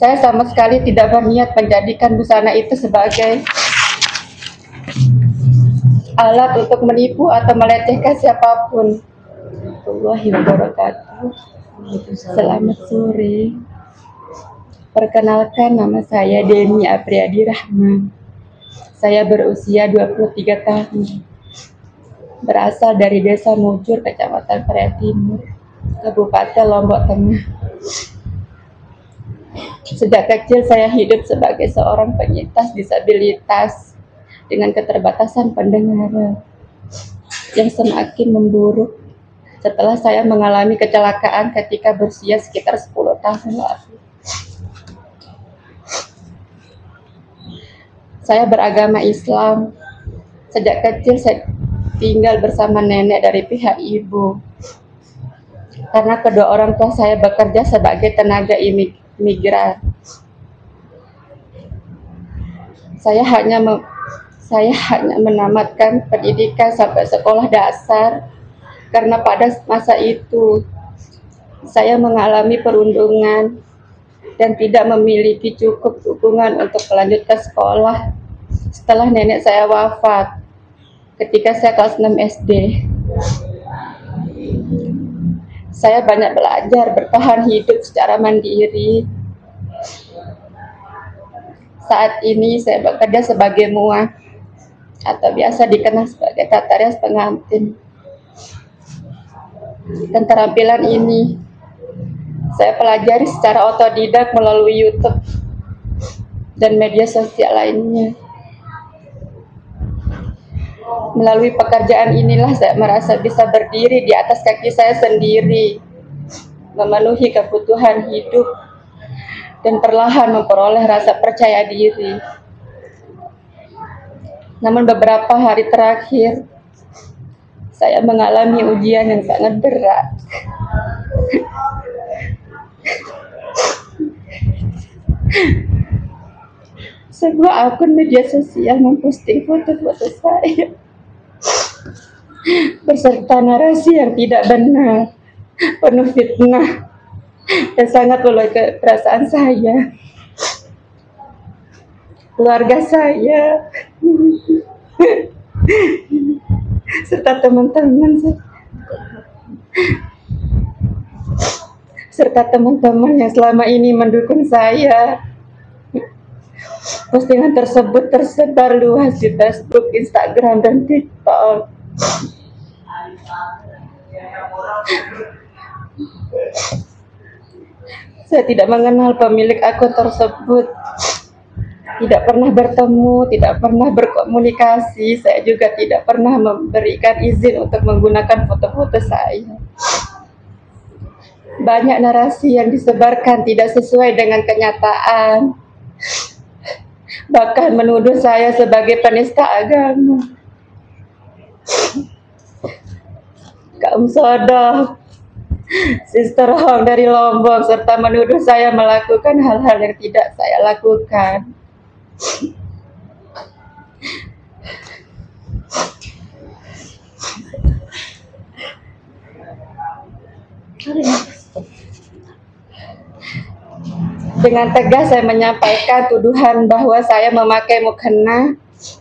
Saya sama sekali tidak berniat menjadikan busana itu sebagai alat untuk menipu atau melecehkan siapapun. Warahmatullahi wabarakatuh. Selamat sore. Perkenalkan, nama saya Deni Apriyadi Rahman. Saya berusia 23 tahun. Berasal dari Desa Mujur, Kecamatan Praia Timur, Kabupaten Lombok Tengah. Sejak kecil saya hidup sebagai seorang penyintas disabilitas dengan keterbatasan pendengaran yang semakin memburuk setelah saya mengalami kecelakaan ketika berusia sekitar 10 tahun lalu. Saya beragama Islam. Sejak kecil saya tinggal bersama nenek dari pihak ibu. Karena kedua orang tua saya bekerja sebagai tenaga migran. Saya hanya menamatkan pendidikan sampai sekolah dasar karena pada masa itu saya mengalami perundungan dan tidak memiliki cukup dukungan untuk melanjutkan sekolah setelah nenek saya wafat ketika saya kelas 6 SD. Saya banyak belajar bertahan hidup secara mandiri. Saat ini saya bekerja sebagai muah atau biasa dikenal sebagai tata rias pengantin. Dan keterampilan ini saya pelajari secara otodidak melalui YouTube dan media sosial lainnya. Melalui pekerjaan inilah saya merasa bisa berdiri di atas kaki saya sendiri, memenuhi kebutuhan hidup, dan perlahan memperoleh rasa percaya diri. Namun beberapa hari terakhir, saya mengalami ujian yang sangat berat. Sebuah akun media sosial memposting foto-foto saya beserta narasi yang tidak benar, penuh fitnah, dan sangat melukai perasaan saya, keluarga saya, serta teman-teman yang selama ini mendukung saya. Postingan tersebut tersebar luas di Facebook, Instagram, dan TikTok. Saya tidak mengenal pemilik akun tersebut, tidak pernah bertemu, tidak pernah berkomunikasi. Saya juga tidak pernah memberikan izin untuk menggunakan foto-foto saya. Banyak narasi yang disebarkan tidak sesuai dengan kenyataan, bahkan menuduh saya sebagai penista agama, kaum sodoh, Sister Hong dari Lombok, serta menuduh saya melakukan hal-hal yang tidak saya lakukan. Dengan tegas saya menyampaikan tuduhan bahwa saya memakai mukena,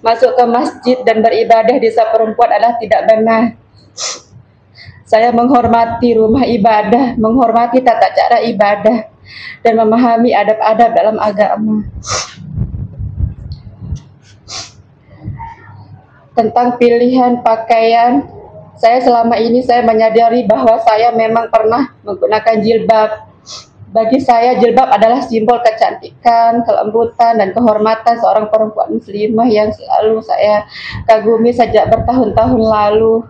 masuk ke masjid dan beribadah di desa perempuan adalah tidak benar. Saya menghormati rumah ibadah, menghormati tata cara ibadah, dan memahami adab-adab dalam agama. Tentang pilihan pakaian, saya selama ini saya menyadari bahwa saya memang pernah menggunakan jilbab. Bagi saya, jilbab adalah simbol kecantikan, kelembutan, dan kehormatan seorang perempuan muslimah yang selalu saya kagumi sejak bertahun-tahun lalu.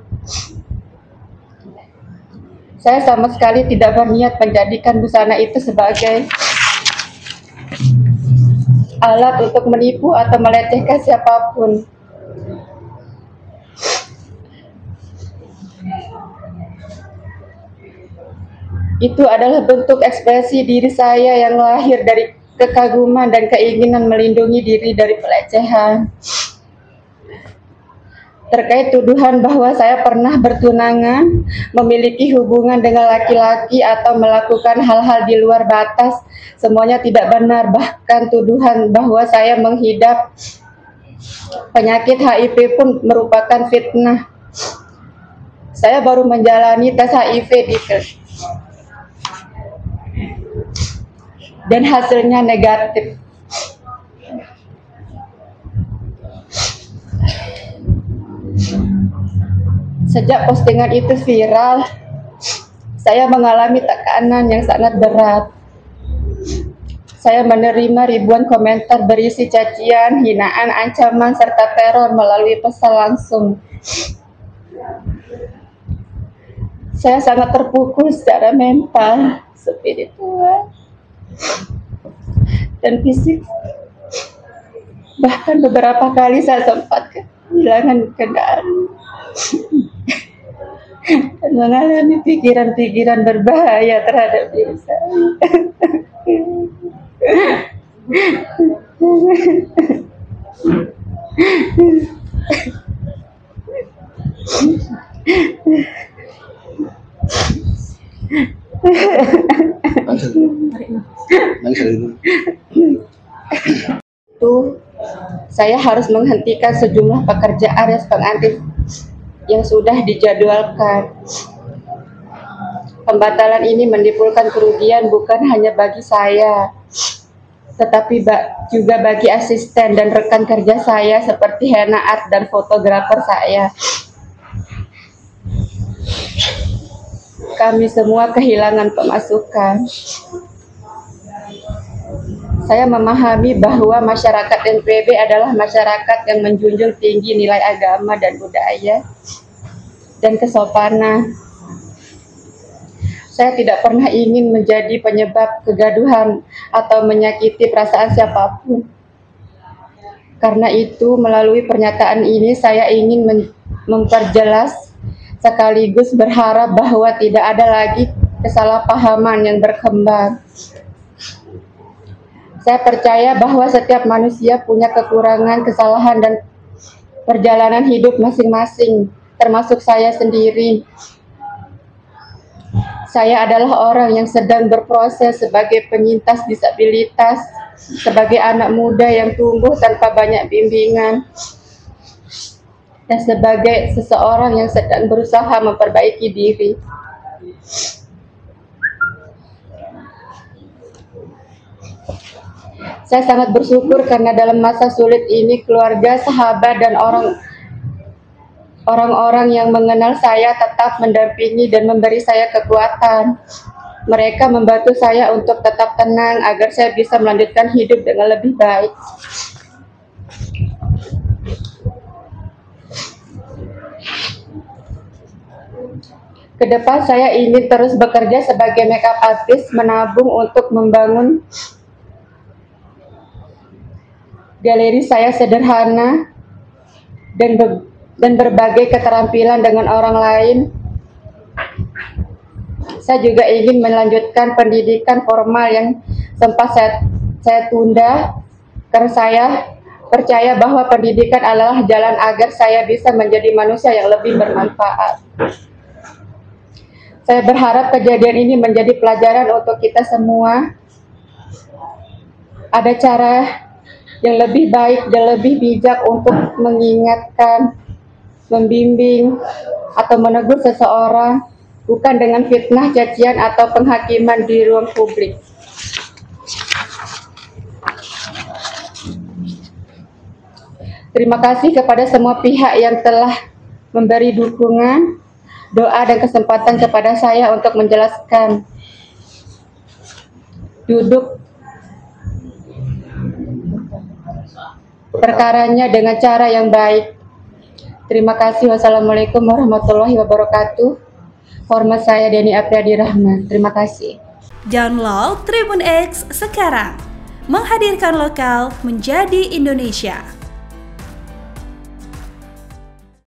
Saya sama sekali tidak berniat menjadikan busana itu sebagai alat untuk menipu atau melecehkan siapapun. Itu adalah bentuk ekspresi diri saya yang lahir dari kekaguman dan keinginan melindungi diri dari pelecehan. terkait tuduhan bahwa saya pernah bertunangan, memiliki hubungan dengan laki-laki atau melakukan hal-hal di luar batas, semuanya tidak benar. Bahkan tuduhan bahwa saya menghidap penyakit HIV pun merupakan fitnah. Saya baru menjalani tes HIV dan hasilnya negatif. Sejak postingan itu viral, saya mengalami tekanan yang sangat berat. Saya menerima ribuan komentar berisi cacian, hinaan, ancaman, serta teror melalui pesan langsung. Saya sangat terpukul secara mental, spiritual, dan fisik. Bahkan beberapa kali saya sempat kehilangan kendali dan mengalami pikiran-pikiran berbahaya terhadap diri saya. Saya harus menghentikan sejumlah pekerjaan responsif yang sudah dijadwalkan. Pembatalan ini menimbulkan kerugian bukan hanya bagi saya, tetapi juga bagi asisten dan rekan kerja saya seperti Hena Art dan fotografer saya. Kami semua kehilangan pemasukan. Saya memahami bahwa masyarakat NPB adalah masyarakat yang menjunjung tinggi nilai agama dan budaya dan kesopanan. Saya tidak pernah ingin menjadi penyebab kegaduhan atau menyakiti perasaan siapapun. Karena itu, melalui pernyataan ini saya ingin memperjelas sekaligus berharap bahwa tidak ada lagi kesalahpahaman yang berkembang. Saya percaya bahwa setiap manusia punya kekurangan, kesalahan, dan perjalanan hidup masing-masing, termasuk saya sendiri. Saya adalah orang yang sedang berproses sebagai penyintas disabilitas, sebagai anak muda yang tumbuh tanpa banyak bimbingan, dan sebagai seseorang yang sedang berusaha memperbaiki diri. Saya sangat bersyukur karena dalam masa sulit ini keluarga, sahabat, dan orang-orang yang mengenal saya tetap mendampingi dan memberi saya kekuatan. Mereka membantu saya untuk tetap tenang agar saya bisa melanjutkan hidup dengan lebih baik. Kedepan saya ingin terus bekerja sebagai makeup artist, menabung untuk membangun galeri saya sederhana dan berbagai keterampilan dengan orang lain. Saya juga ingin melanjutkan pendidikan formal yang sempat saya tunda, karena saya percaya bahwa pendidikan adalah jalan agar saya bisa menjadi manusia yang lebih bermanfaat. Saya berharap kejadian ini menjadi pelajaran untuk kita semua. Ada cara yang lebih baik dan lebih bijak untuk mengingatkan, membimbing, atau menegur seseorang, bukan dengan fitnah, cacian, atau penghakiman di ruang publik. Terima kasih kepada semua pihak yang telah memberi dukungan, doa, dan kesempatan kepada saya untuk menjelaskan duduk perkaranya dengan cara yang baik. Terima kasih. Wassalamualaikum warahmatullahi wabarakatuh. Hormat saya Deni Apriyadi Rahman. Terima kasih. Download Tribun X sekarang. Menghadirkan lokal menjadi Indonesia.